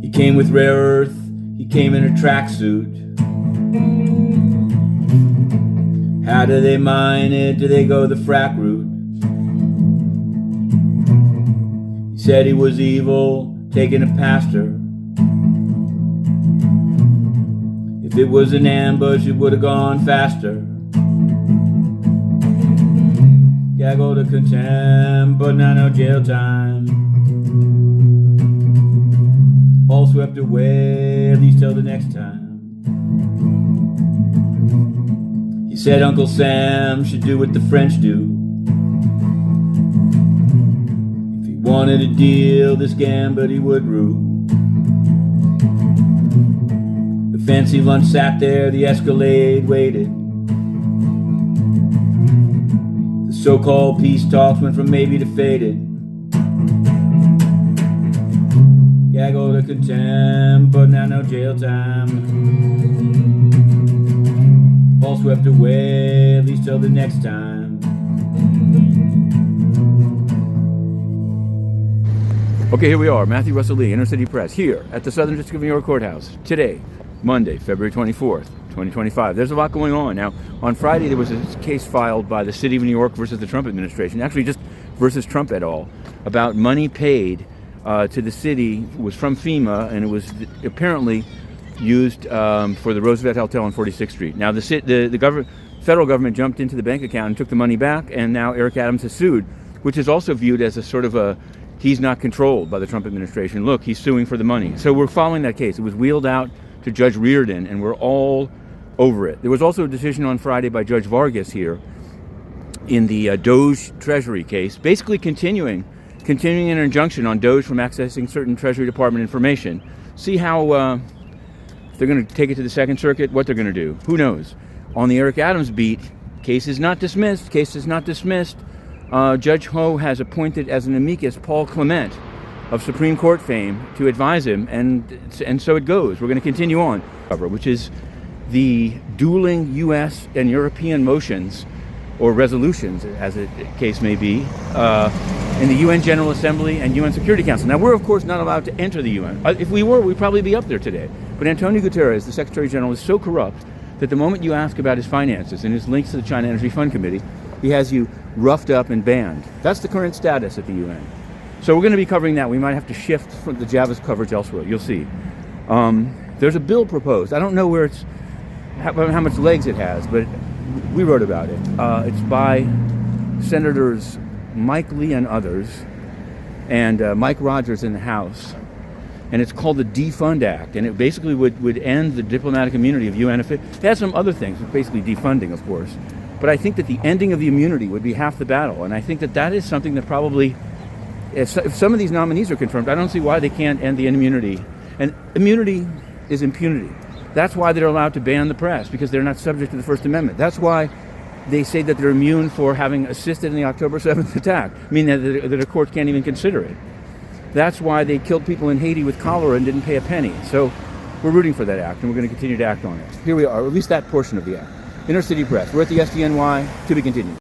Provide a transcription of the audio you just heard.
He came with rare earth, he came in a tracksuit. How do they mine it? Do they go the frack route? He said he was evil, taking a pastor. If it was an ambush, it would have gone faster. Gaggle to contempt, but now no jail time. All swept away, at least till the next time. He said Uncle Sam should do what the French do. If he wanted a deal, this gambit he would rue. The fancy lunch sat there, the Escalade waited. The so-called peace talks went from maybe to faded. Gaggle to contempt, but now no jail time. All swept away, at least till the next time. Okay, here we are, Matthew Russell Lee, Inner City Press, here at the Southern District of New York Courthouse. Today, Monday, February 24th, 2025. There's a lot going on. Now, on Friday, there was a case filed by the City of New York versus the Trump administration, actually just versus Trump et al., about money paid to the city. It was from FEMA, and it was apparently used for the Roosevelt Hotel on 46th Street. Now, the federal government jumped into the bank account and took the money back, and now Eric Adams has sued, which is also viewed as a sort of a, he's not controlled by the Trump administration. Look, he's suing for the money. So we're following that case. It was wheeled out to Judge Reardon, and we're all over it. There was also a decision on Friday by Judge Vargas here in the DOGE Treasury case, basically continuing an injunction on DOGE from accessing certain Treasury Department information. See how if they're going to take it to the Second Circuit, what they're going to do. Who knows? On the Eric Adams beat, case is not dismissed. Judge Ho has appointed as an amicus Paul Clement of Supreme Court fame to advise him, and so it goes. We're going to continue on, which is the dueling U.S. and European motions or resolutions, as the case may be, in the UN General Assembly and UN Security Council. Now, we're, of course, not allowed to enter the UN. If we were, we'd probably be up there today. But Antonio Guterres, the Secretary General, is so corrupt that the moment you ask about his finances and his links to the China Energy Fund Committee, he has you roughed up and banned. That's the current status at the UN. So we're going to be covering that. We might have to shift from the Java's coverage elsewhere. You'll see. There's a bill proposed. I don't know where it's, how much legs it has, but we wrote about it. It's by Senators Mike Lee and others, and Mike Rogers in the House. And it's called the Defund Act, and it basically would end the diplomatic immunity of UN officials. It has some other things, it's basically defunding, of course. But I think that the ending of the immunity would be half the battle, and I think that that is something that probably, if some of these nominees are confirmed, I don't see why they can't end the immunity. And immunity is impunity. That's why they're allowed to ban the press, because they're not subject to the First Amendment. That's why they say that they're immune for having assisted in the October 7th attack, meaning that the court can't even consider it. That's why they killed people in Haiti with cholera and didn't pay a penny. So we're rooting for that act, and we're going to continue to act on it. Here we are, or at least that portion of the act. Inner City Press. We're at the SDNY, to be continued.